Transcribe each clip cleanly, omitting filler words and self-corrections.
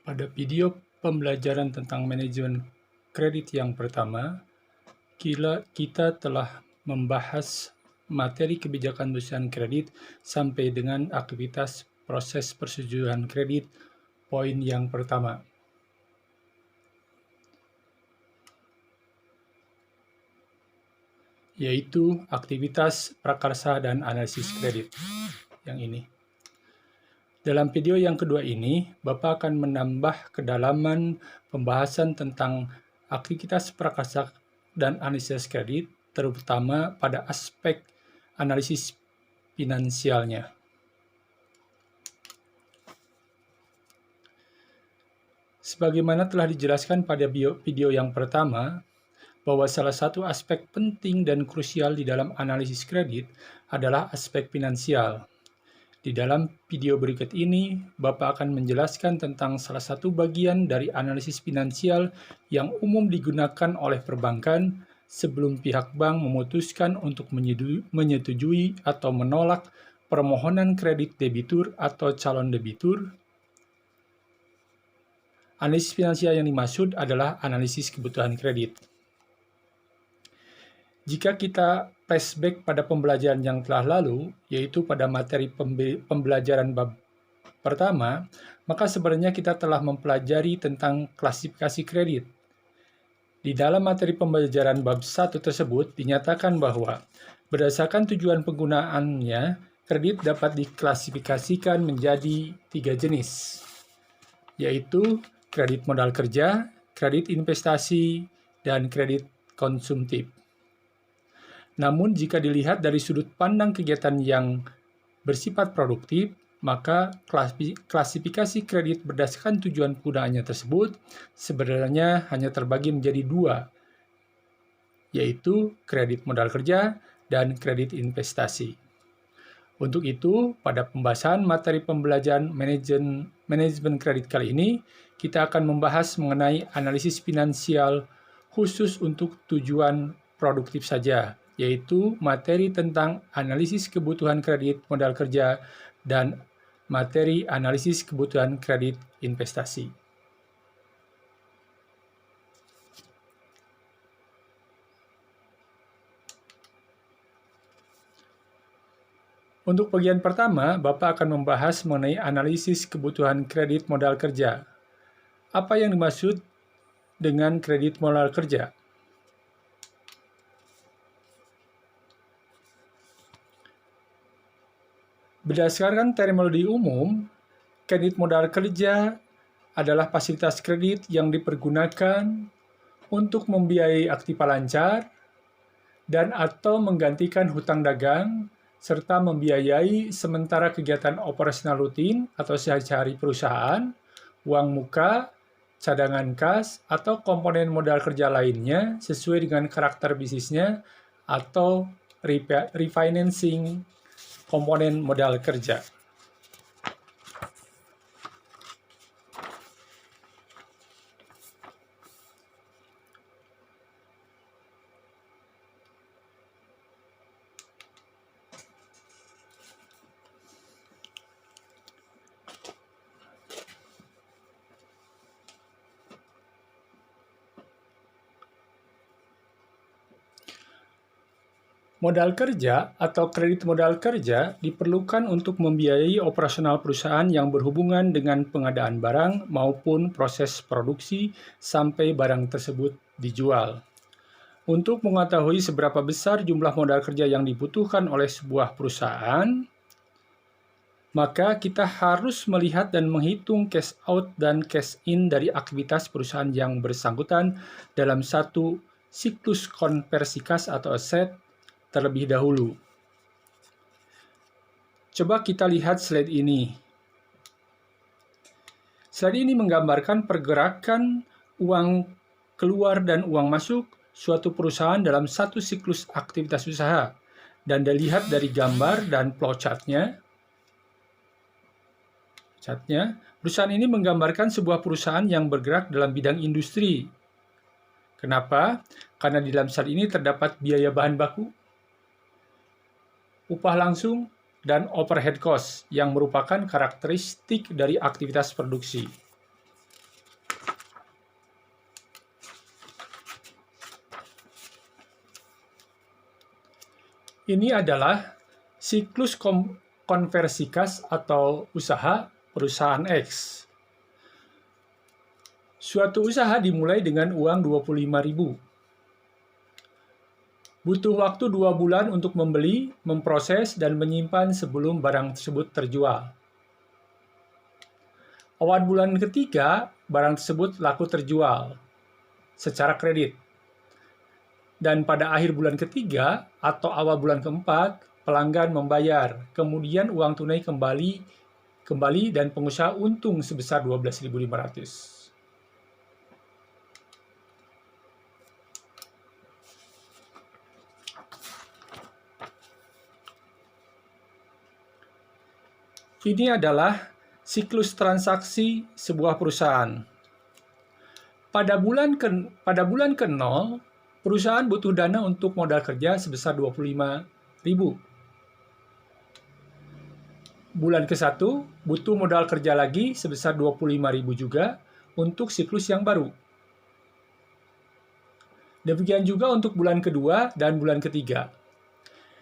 Pada video pembelajaran tentang manajemen kredit yang pertama, kita telah membahas materi kebijakan perusahaan kredit sampai dengan aktivitas proses persetujuan kredit, poin yang pertama. Yaitu aktivitas prakarsa dan analisis kredit. Yang ini. Dalam video yang kedua ini, Bapak akan menambah kedalaman pembahasan tentang aktivitas prakarsa dan analisis kredit, terutama pada aspek analisis finansialnya. Sebagaimana telah dijelaskan pada video yang pertama, bahwa salah satu aspek penting dan krusial di dalam analisis kredit adalah aspek finansial. Di dalam video berikut ini, Bapak akan menjelaskan tentang salah satu bagian dari analisis finansial yang umum digunakan oleh perbankan sebelum pihak bank memutuskan untuk menyetujui atau menolak permohonan kredit debitur atau calon debitur. Analisis finansial yang dimaksud adalah analisis kebutuhan kredit. Jika kita flashback pada pembelajaran yang telah lalu, yaitu pada materi pembelajaran bab pertama, maka sebenarnya kita telah mempelajari tentang klasifikasi kredit. Di dalam materi pembelajaran bab 1 tersebut dinyatakan bahwa berdasarkan tujuan penggunaannya, kredit dapat diklasifikasikan menjadi 3 jenis, yaitu kredit modal kerja, kredit investasi, dan kredit konsumtif. Namun, jika dilihat dari sudut pandang kegiatan yang bersifat produktif, maka klasifikasi kredit berdasarkan tujuan penggunaannya tersebut sebenarnya hanya terbagi menjadi 2, yaitu kredit modal kerja dan kredit investasi. Untuk itu, pada pembahasan materi pembelajaran manajemen kredit kali ini, kita akan membahas mengenai analisis finansial khusus untuk tujuan produktif saja, yaitu materi tentang analisis kebutuhan kredit modal kerja dan materi analisis kebutuhan kredit investasi. Untuk bagian pertama, Bapak akan membahas mengenai analisis kebutuhan kredit modal kerja. Apa yang dimaksud dengan kredit modal kerja? Berdasarkan terminologi umum, kredit modal kerja adalah fasilitas kredit yang dipergunakan untuk membiayai aktiva lancar dan atau menggantikan hutang dagang serta membiayai sementara kegiatan operasional rutin atau sehari-hari perusahaan, uang muka, cadangan kas, atau komponen modal kerja lainnya sesuai dengan karakter bisnisnya atau refinancing komponen modal kerja. Modal kerja atau kredit modal kerja diperlukan untuk membiayai operasional perusahaan yang berhubungan dengan pengadaan barang maupun proses produksi sampai barang tersebut dijual. Untuk mengetahui seberapa besar jumlah modal kerja yang dibutuhkan oleh sebuah perusahaan, maka kita harus melihat dan menghitung cash out dan cash in dari aktivitas perusahaan yang bersangkutan dalam satu siklus konversi kas atau aset terlebih dahulu. Coba kita lihat slide ini. Slide ini menggambarkan pergerakan uang keluar dan uang masuk suatu perusahaan dalam satu siklus aktivitas usaha. Dan dilihat dari gambar dan flowchart-nya, perusahaan ini menggambarkan sebuah perusahaan yang bergerak dalam bidang industri. Kenapa? Karena di dalam slide ini terdapat biaya bahan baku, upah langsung, dan overhead cost yang merupakan karakteristik dari aktivitas produksi. Ini adalah siklus konversi kas atau usaha perusahaan X. Suatu usaha dimulai dengan uang 25.000. Butuh waktu 2 bulan untuk membeli, memproses, dan menyimpan sebelum barang tersebut terjual. Awal bulan ketiga, barang tersebut laku terjual secara kredit. Dan pada akhir bulan ketiga atau awal bulan keempat, pelanggan membayar. Kemudian uang tunai kembali dan pengusaha untung sebesar 12.500. Ini adalah siklus transaksi sebuah perusahaan. Pada bulan ke-0, perusahaan butuh dana untuk modal kerja sebesar 25.000. Bulan ke-1 butuh modal kerja lagi sebesar 25.000 juga untuk siklus yang baru. Demikian juga untuk bulan kedua dan bulan ketiga.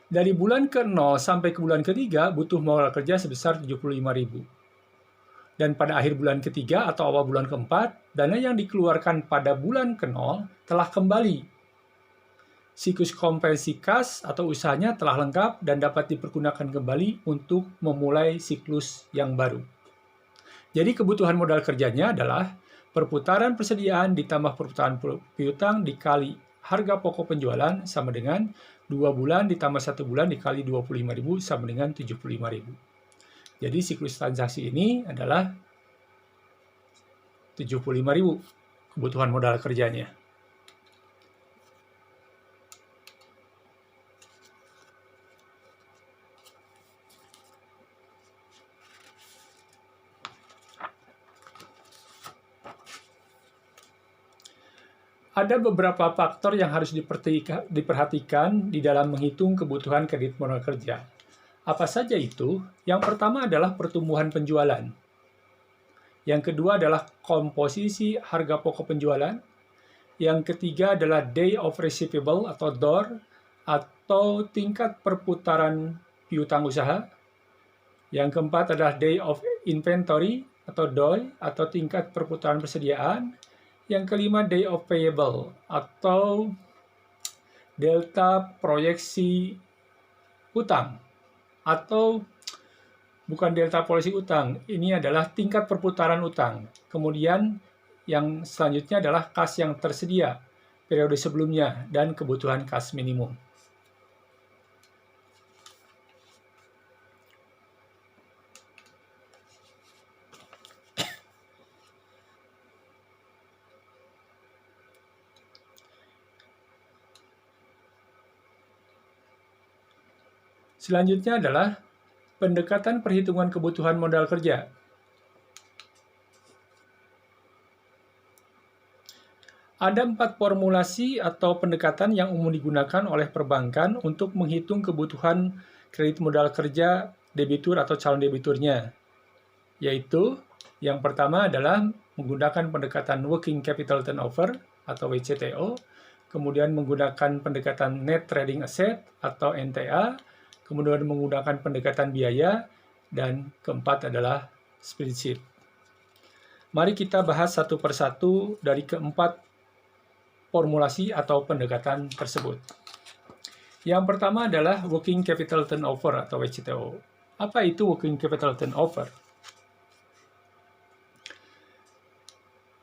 Dari bulan ke-0 sampai ke bulan ketiga butuh modal kerja sebesar 75.000. Dan pada akhir bulan ketiga atau awal bulan keempat, dana yang dikeluarkan pada bulan ke-0 telah kembali. Siklus konversi kas atau usahanya telah lengkap dan dapat dipergunakan kembali untuk memulai siklus yang baru. Jadi kebutuhan modal kerjanya adalah perputaran persediaan ditambah perputaran piutang dikali harga pokok penjualan sama dengan 2 bulan ditambah 1 bulan dikali 25.000 sama dengan 75.000. Jadi siklus transaksi ini adalah 75.000 kebutuhan modal kerjanya. Ada beberapa faktor yang harus diperhatikan di dalam menghitung kebutuhan kredit modal kerja. Apa saja itu? Yang pertama adalah pertumbuhan penjualan. Yang kedua adalah komposisi harga pokok penjualan. Yang ketiga adalah day of receivable atau DOR atau tingkat perputaran piutang usaha. Yang keempat adalah day of inventory atau DOI atau tingkat perputaran persediaan. Yang kelima, day of payable atau delta proyeksi utang atau bukan delta proyeksi utang, ini adalah tingkat perputaran utang. Kemudian yang selanjutnya adalah kas yang tersedia periode sebelumnya dan kebutuhan kas minimum. Selanjutnya adalah pendekatan perhitungan kebutuhan modal kerja. Ada 4 formulasi atau pendekatan yang umum digunakan oleh perbankan untuk menghitung kebutuhan kredit modal kerja debitur atau calon debiturnya. Yaitu, yang pertama adalah menggunakan pendekatan Working Capital Turnover atau WCTO, kemudian menggunakan pendekatan Net Trading Asset atau NTA, kemudian menggunakan pendekatan biaya, dan keempat adalah spreadsheet. Mari kita bahas satu persatu dari keempat formulasi atau pendekatan tersebut. Yang pertama adalah Working Capital Turnover atau WCTO. Apa itu Working Capital Turnover?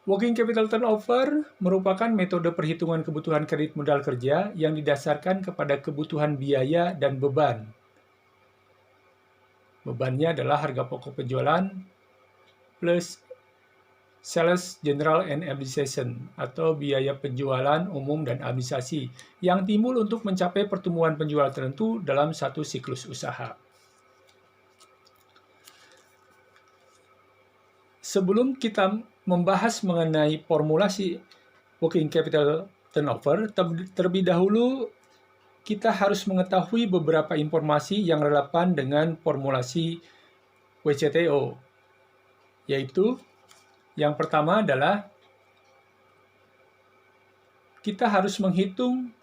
Working Capital Turnover merupakan metode perhitungan kebutuhan kredit modal kerja yang didasarkan kepada kebutuhan biaya dan beban. Bebannya adalah harga pokok penjualan plus Sales General and Administration atau biaya penjualan umum dan administrasi yang timbul untuk mencapai pertumbuhan penjualan tertentu dalam satu siklus usaha. Sebelum kita membahas mengenai formulasi Working Capital Turnover, terlebih dahulu kita harus mengetahui beberapa informasi yang relevan dengan formulasi WCTO, yaitu yang pertama adalah kita harus menghitung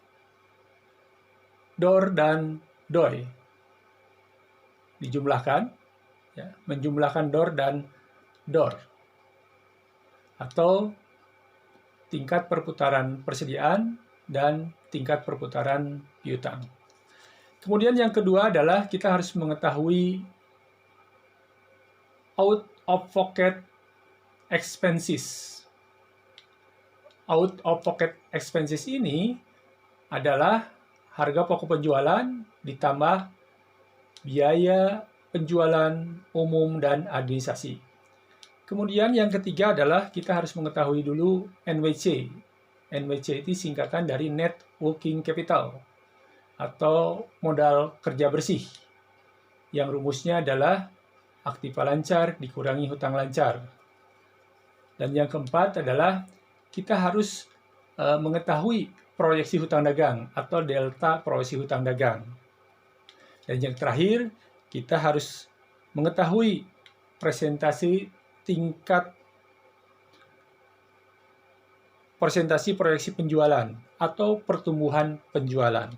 DOR dan DOI. Dijumlahkan, ya, menjumlahkan DOR dan DOR. Atau tingkat perputaran persediaan dan tingkat perputaran piutang. Kemudian yang kedua adalah kita harus mengetahui out of pocket expenses. Out of pocket expenses ini adalah harga pokok penjualan ditambah biaya penjualan umum dan administrasi. Kemudian yang ketiga adalah kita harus mengetahui dulu NWC. NWC itu singkatan dari Net Working Capital atau modal kerja bersih, yang rumusnya adalah aktiva lancar dikurangi hutang lancar. Dan yang keempat adalah kita harus mengetahui proyeksi hutang dagang atau delta proyeksi hutang dagang. Dan yang terakhir, kita harus mengetahui presentasi proyeksi penjualan atau pertumbuhan penjualan.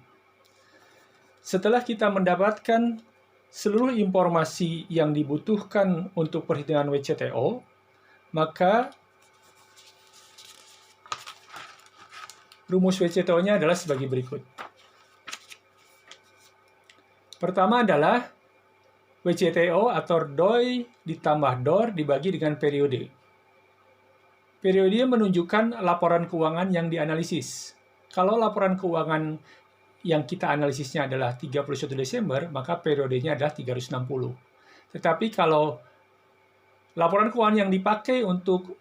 Setelah kita mendapatkan seluruh informasi yang dibutuhkan untuk perhitungan WCTO, maka rumus WCTO-nya adalah sebagai berikut. Pertama adalah WCTO atau DOI ditambah DOR dibagi dengan periode. Periode menunjukkan laporan keuangan yang dianalisis. Kalau laporan keuangan yang kita analisisnya adalah 31 Desember, maka periodenya adalah 360. Tetapi kalau laporan keuangan yang dipakai untuk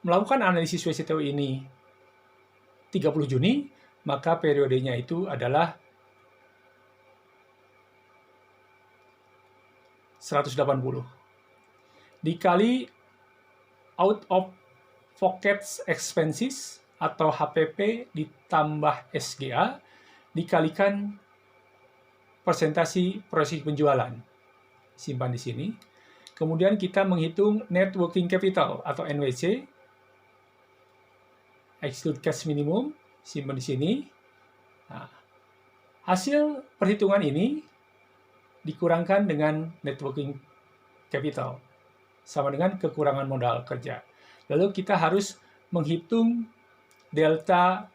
melakukan analisis WCTO ini 30 Juni, maka periodenya itu adalah 180. Dikali out of pocket expenses atau HPP ditambah SGA dikalikan persentase proyeksi penjualan. Simpan di sini. Kemudian kita menghitung net working capital atau NWC. Exclude cash minimum, simpan di sini. Nah, hasil perhitungan ini dikurangkan dengan net working capital, sama dengan kekurangan modal kerja. Lalu kita harus menghitung delta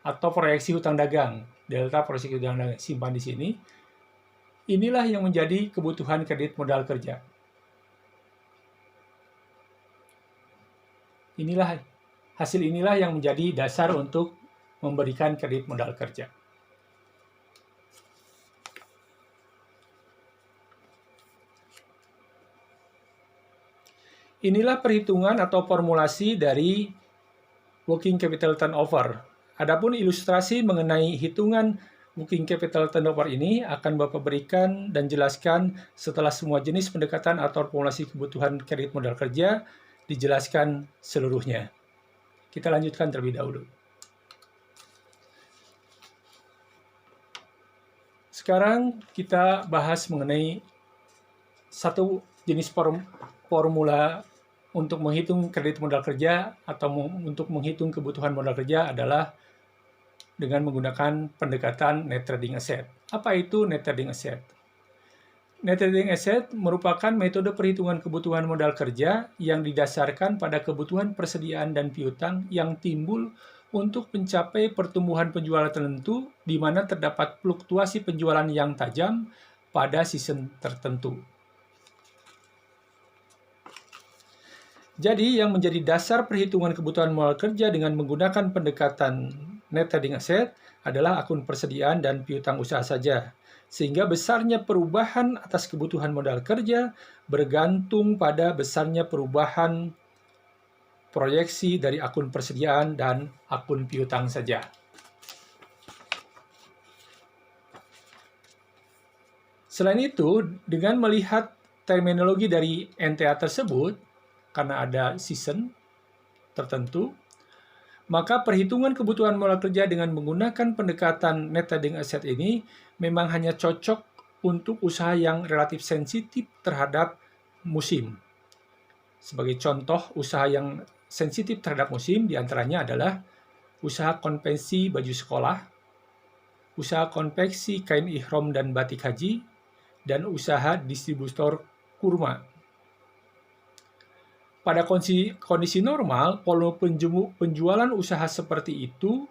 atau proyeksi hutang dagang. Delta proyeksi hutang dagang, simpan di sini. Inilah yang menjadi kebutuhan kredit modal kerja. Hasil inilah yang menjadi dasar untuk memberikan kredit modal kerja. Inilah perhitungan atau formulasi dari working capital turnover. Adapun ilustrasi mengenai hitungan working capital turnover ini akan Bapak berikan dan jelaskan setelah semua jenis pendekatan atau formulasi kebutuhan kredit modal kerja dijelaskan seluruhnya. Kita lanjutkan terlebih dahulu. Sekarang kita bahas mengenai satu jenis formula untuk menghitung kredit modal kerja atau untuk menghitung kebutuhan modal kerja adalah dengan menggunakan pendekatan net trading asset. Apa itu net trading asset? Net trading asset merupakan metode perhitungan kebutuhan modal kerja yang didasarkan pada kebutuhan persediaan dan piutang yang timbul untuk mencapai pertumbuhan penjualan tertentu di mana terdapat fluktuasi penjualan yang tajam pada season tertentu. Jadi, yang menjadi dasar perhitungan kebutuhan modal kerja dengan menggunakan pendekatan net trading asset adalah akun persediaan dan piutang usaha saja. Sehingga besarnya perubahan atas kebutuhan modal kerja bergantung pada besarnya perubahan proyeksi dari akun persediaan dan akun piutang saja. Selain itu, dengan melihat terminologi dari NTA tersebut, karena ada season tertentu, maka perhitungan kebutuhan modal kerja dengan menggunakan pendekatan net trading asset ini memang hanya cocok untuk usaha yang relatif sensitif terhadap musim. Sebagai contoh, usaha yang sensitif terhadap musim diantaranya adalah usaha konvensi baju sekolah, usaha konveksi kain ihram dan batik haji, dan usaha distributor kurma. Pada kondisi normal, volume penjualan usaha seperti itu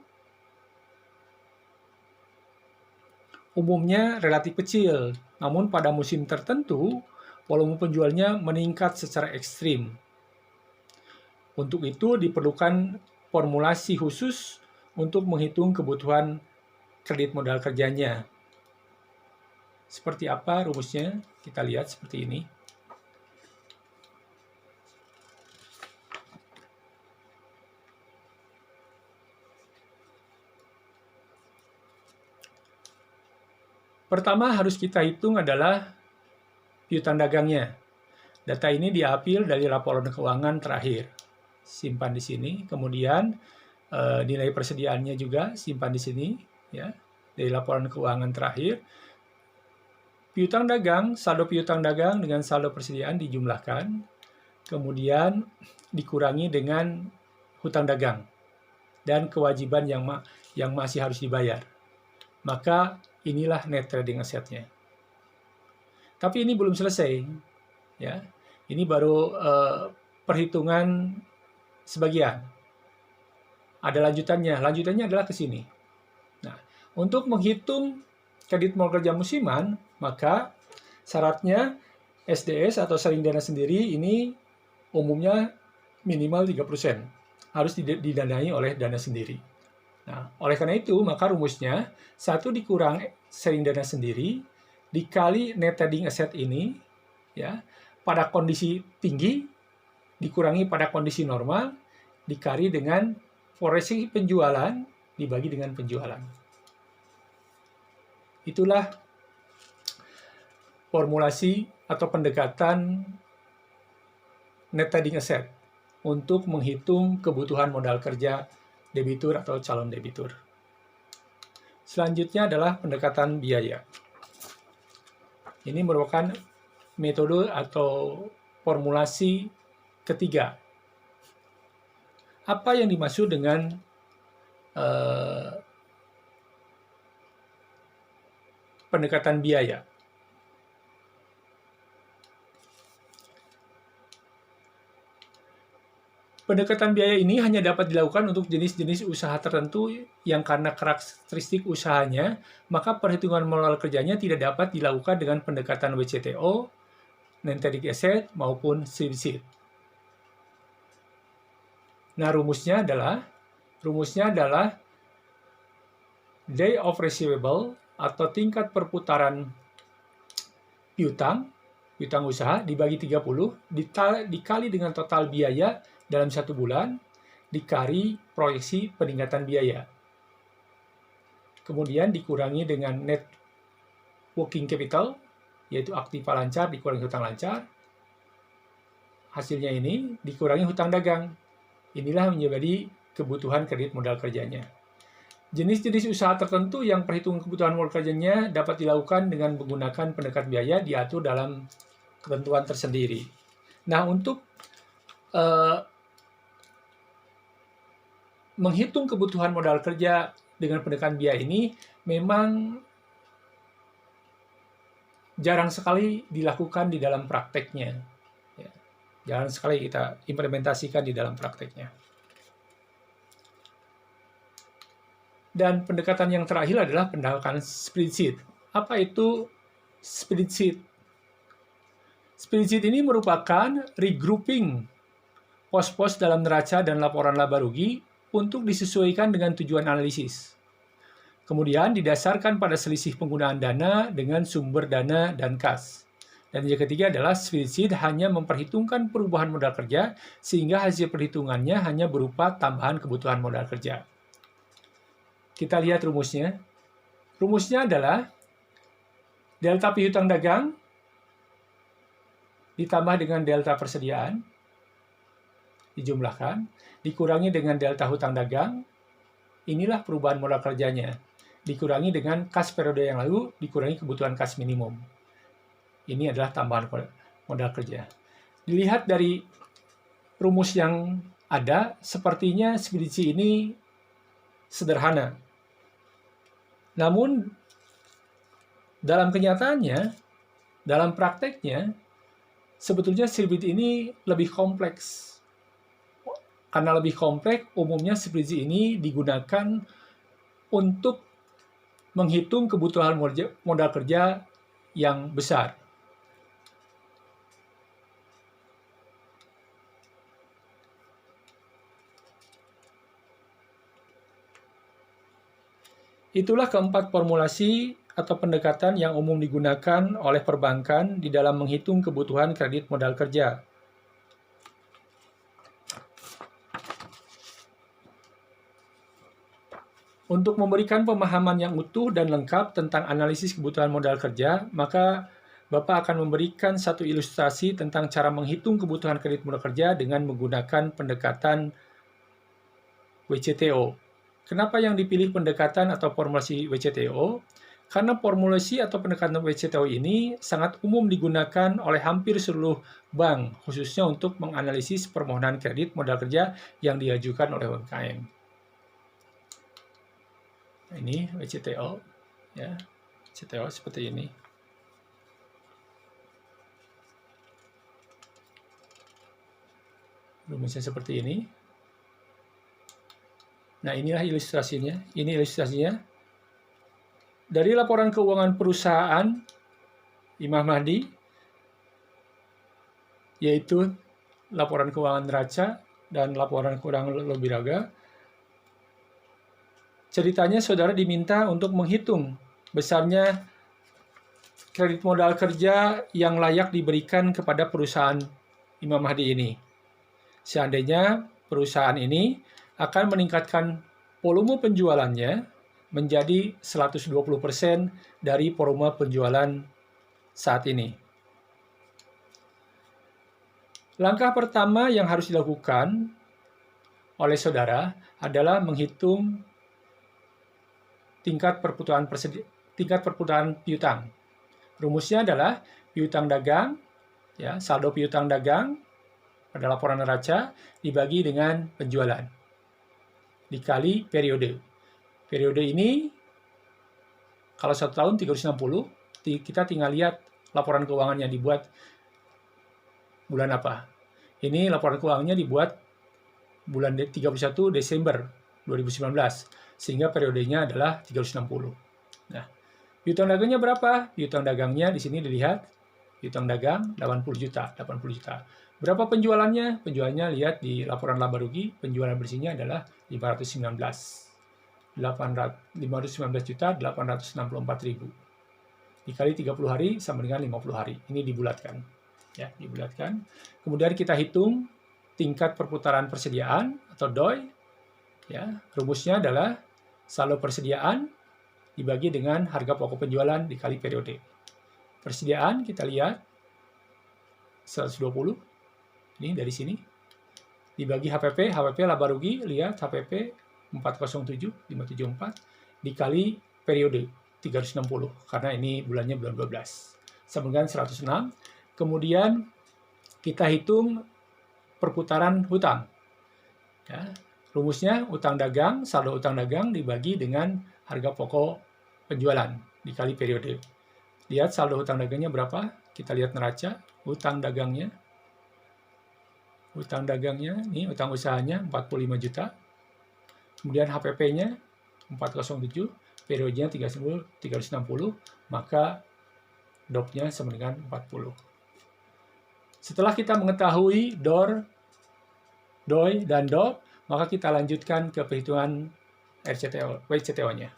umumnya relatif kecil, namun pada musim tertentu, volume penjualnya meningkat secara ekstrim. Untuk itu diperlukan formulasi khusus untuk menghitung kebutuhan kredit modal kerjanya. Seperti apa rumusnya? Kita lihat seperti ini. Pertama harus kita hitung adalah piutang dagangnya. Data ini diambil dari laporan keuangan terakhir. Simpan di sini. Kemudian nilai persediaannya juga simpan di sini, ya, dari laporan keuangan terakhir. Piutang dagang, saldo piutang dagang dengan saldo persediaan dijumlahkan, kemudian dikurangi dengan hutang dagang dan kewajiban yang masih harus dibayar. Maka inilah net trading asset-nya. Tapi ini belum selesai, ya. Ini baru perhitungan sebagian. Ada lanjutannya. Lanjutannya adalah ke sini. Nah, untuk menghitung kredit modal kerja musiman, maka syaratnya SDS atau saling dana sendiri ini umumnya minimal 3%. Harus didanai oleh dana sendiri. Nah, oleh karena itu, maka rumusnya 1 dikurang saling dana sendiri dikali net trading asset ini, ya, pada kondisi tinggi dikurangi pada kondisi normal dikali dengan porsi penjualan dibagi dengan penjualan. Itulah formulasi atau pendekatan net trading asset untuk menghitung kebutuhan modal kerja debitur atau calon debitur. Selanjutnya adalah pendekatan biaya. Ini merupakan metode atau formulasi ketiga. Apa yang dimaksud dengan pendekatan biaya? Pendekatan biaya ini hanya dapat dilakukan untuk jenis-jenis usaha tertentu yang karena karakteristik usahanya, maka perhitungan modal kerjanya tidak dapat dilakukan dengan pendekatan WCTO, net trading asset, maupun spreadsheet. Nah, rumusnya adalah day of receivable atau tingkat perputaran piutang usaha dibagi 30 dikali dengan total biaya dalam 1 bulan dikali proyeksi peningkatan biaya. Kemudian dikurangi dengan net working capital, yaitu aktiva lancar dikurangi hutang lancar. Hasilnya ini dikurangi hutang dagang. Inilah menjadi kebutuhan kredit modal kerjanya. Jenis-jenis usaha tertentu yang perhitungan kebutuhan modal kerjanya dapat dilakukan dengan menggunakan pendekatan biaya diatur dalam ketentuan tersendiri. Nah, untuk menghitung kebutuhan modal kerja dengan pendekatan biaya ini memang jarang sekali dilakukan di dalam prakteknya. Jarang sekali kita implementasikan di dalam prakteknya. Dan pendekatan yang terakhir adalah pendekatan spreadsheet. Apa itu spreadsheet? Spreadsheet ini merupakan regrouping pos-pos dalam neraca dan laporan laba rugi untuk disesuaikan dengan tujuan analisis. Kemudian didasarkan pada selisih penggunaan dana dengan sumber dana dan kas. Dan yang ketiga adalah spreadsheet hanya memperhitungkan perubahan modal kerja sehingga hasil perhitungannya hanya berupa tambahan kebutuhan modal kerja. Kita lihat rumusnya. Rumusnya adalah delta piutang dagang ditambah dengan delta persediaan dijumlahkan dikurangi dengan delta hutang dagang. Inilah perubahan modal kerjanya. Dikurangi dengan kas periode yang lalu dikurangi kebutuhan kas minimum. Ini adalah tambahan modal kerja. Dilihat dari rumus yang ada, sepertinya spreadsheet ini sederhana. Namun dalam kenyataannya, dalam prakteknya, sebetulnya spreadsheet ini lebih kompleks. Karena lebih kompleks, umumnya spreadsheet ini digunakan untuk menghitung kebutuhan modal kerja yang besar. Itulah keempat formulasi atau pendekatan yang umum digunakan oleh perbankan di dalam menghitung kebutuhan kredit modal kerja. Untuk memberikan pemahaman yang utuh dan lengkap tentang analisis kebutuhan modal kerja, maka Bapak akan memberikan satu ilustrasi tentang cara menghitung kebutuhan kredit modal kerja dengan menggunakan pendekatan WCTO. Kenapa yang dipilih pendekatan atau formulasi WCTO? Karena formulasi atau pendekatan WCTO ini sangat umum digunakan oleh hampir seluruh bank, khususnya untuk menganalisis permohonan kredit modal kerja yang diajukan oleh UMKM. Ini WCTO, ya, WCTO seperti ini. Rumusnya seperti ini. Nah, inilah ilustrasinya. Ini ilustrasinya. Dari laporan keuangan perusahaan Imam Mahdi, yaitu laporan keuangan neraca dan laporan keuangan Lobiraga, ceritanya saudara diminta untuk menghitung besarnya kredit modal kerja yang layak diberikan kepada perusahaan Imam Mahdi ini. Seandainya perusahaan ini akan meningkatkan volume penjualannya menjadi 120% dari volume penjualan saat ini. Langkah pertama yang harus dilakukan oleh saudara adalah menghitung tingkat perputaran piutang. Rumusnya adalah piutang dagang, ya, saldo piutang dagang pada laporan neraca dibagi dengan penjualan dikali periode. Periode ini kalau 1 tahun 360, kita tinggal lihat laporan keuangannya dibuat bulan apa. Ini laporan keuangannya dibuat bulan 31 Desember 2019, sehingga periodenya adalah 360. Nah, piutang dagangnya berapa? Piutang dagangnya di sini dilihat, piutang dagang 80 juta. Berapa penjualannya? Penjualannya lihat di laporan laba rugi, penjualan bersihnya adalah 519 juta 864.000. Dikali 30 hari sama dengan 50 hari. Ini dibulatkan. Ya, dibulatkan. Kemudian kita hitung tingkat perputaran persediaan atau DOI. Ya, rumusnya adalah saldo persediaan dibagi dengan harga pokok penjualan dikali periode. Persediaan kita lihat 120. Ini dari sini. Dibagi HPP laba rugi, lihat HPP 407.574 dikali periode 360 karena ini bulannya bulan 12. Sama dengan 106. Kemudian kita hitung perputaran hutang. Ya, rumusnya utang dagang, saldo utang dagang dibagi dengan harga pokok penjualan dikali periode. Lihat saldo hutang dagangnya berapa? Kita lihat neraca, utang dagangnya. Utang dagangnya, ini utang usahanya 45 juta. Kemudian HPP-nya 407, periodenya 360, maka DOP-nya sama dengan 40. Setelah kita mengetahui DOR, DOI, dan DOP, maka kita lanjutkan ke perhitungan WCTO-nya.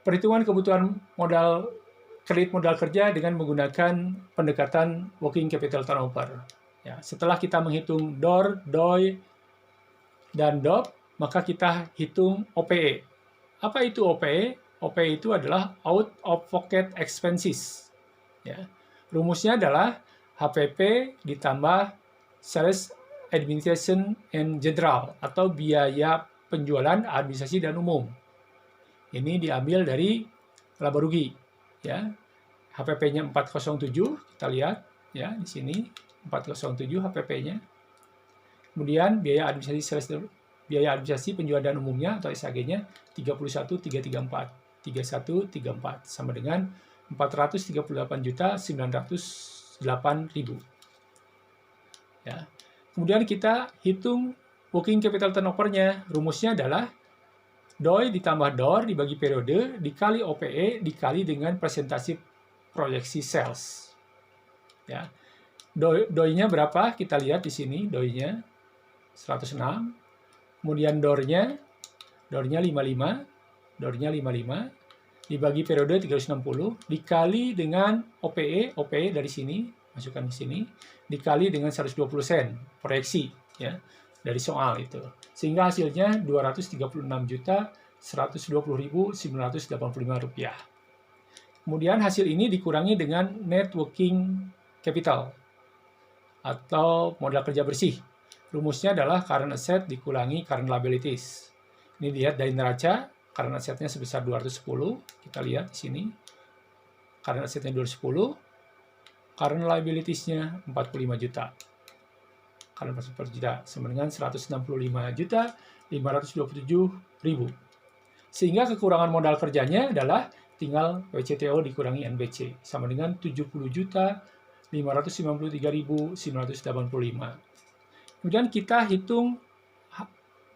Perhitungan kebutuhan kredit modal kerja dengan menggunakan pendekatan working capital turnover. Ya, setelah kita menghitung DOR, DOI, dan DOP, maka kita hitung OPE. Apa itu OPE? OPE itu adalah out of pocket expenses. Ya. Rumusnya adalah HPP ditambah Sales Administration and General atau biaya penjualan, administrasi, dan umum. Ini diambil dari laba rugi, ya. HPP-nya 407, kita lihat ya di sini 407 HPP-nya. Kemudian biaya administrasi penjualan dan umumnya atau SAG-nya 31.334. 3134 sama dengan 438.908.000. Ya. Kemudian kita hitung working capital turnover-nya. Rumusnya adalah DOI ditambah DOR dibagi periode dikali OPE dikali dengan presentasi proyeksi sales. Ya. DOI-nya berapa? Kita lihat di sini DOI-nya 106. Kemudian DOR-nya 55, DOR-nya 55 dibagi periode 360 dikali dengan OPE dari sini, masukkan di sini, dikali dengan 120 sen proyeksi ya dari soal itu. Sehingga hasilnya Rp236.120.985. Kemudian hasil ini dikurangi dengan net working capital atau modal kerja bersih. Rumusnya adalah current asset dikurangi current liabilities. Ini lihat dari neraca, current asset-nya sebesar 210. Kita lihat di sini. Current asset-nya 210. Current liabilities-nya 45 juta. Current asset per juta sama dengan 165.527.000. Sehingga kekurangan modal kerjanya adalah tinggal WCTO dikurangi NBC sama dengan 70.593.985. Kemudian kita hitung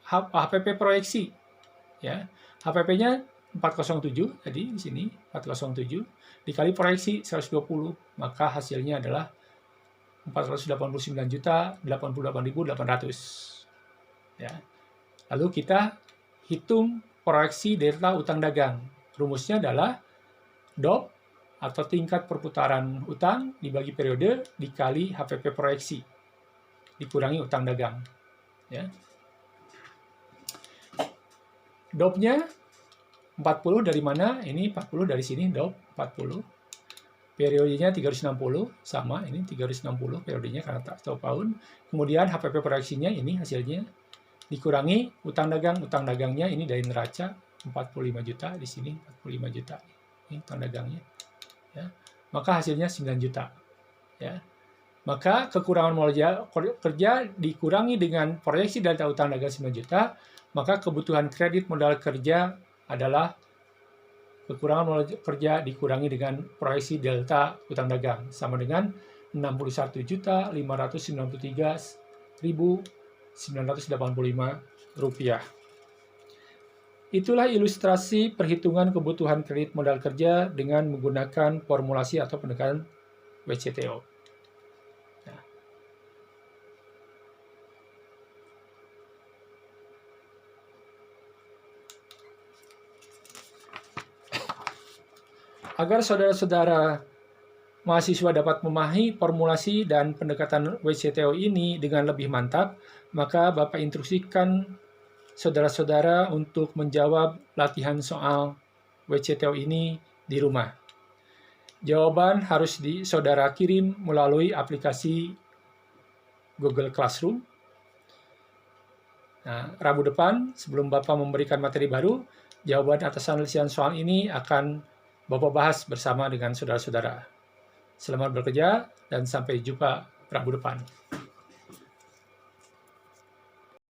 HPP proyeksi. Ya. HPP-nya 407 tadi di sini 407 dikali proyeksi 120, maka hasilnya adalah 489.088.800. Ya. Lalu kita hitung proyeksi delta utang dagang. Rumusnya adalah DOP atau tingkat perputaran utang dibagi periode dikali HPP proyeksi dikurangi utang dagang. Ya. DOP-nya 40 dari mana? Ini 40 dari sini, DOP 40. Periodenya 360, sama, ini 360 periodenya karena tak tahu tahun. Kemudian HPP proyeksinya ini hasilnya dikurangi utang dagang. Utang dagangnya ini dari neraca 45 juta, di sini 45 juta. Ini utang dagangnya. Ya. Maka hasilnya 9 juta. Ya. Maka kekurangan modal kerja dikurangi dengan proyeksi delta utang dagang 9 juta, maka kebutuhan kredit modal kerja adalah kekurangan modal kerja dikurangi dengan proyeksi delta utang dagang sama dengan 61.593.985 rupiah. Itulah ilustrasi perhitungan kebutuhan kredit modal kerja dengan menggunakan formulasi atau pendekatan WCTO. Agar saudara-saudara mahasiswa dapat memahami formulasi dan pendekatan WCTO ini dengan lebih mantap, maka Bapak instruksikan saudara-saudara untuk menjawab latihan soal WCTO ini di rumah. Jawaban harus saudara kirim melalui aplikasi Google Classroom. Nah, Rabu depan, sebelum Bapak memberikan materi baru, jawaban atas analisan soal ini akan Bapak bahas bersama dengan saudara-saudara. Selamat bekerja dan sampai jumpa Rabu depan.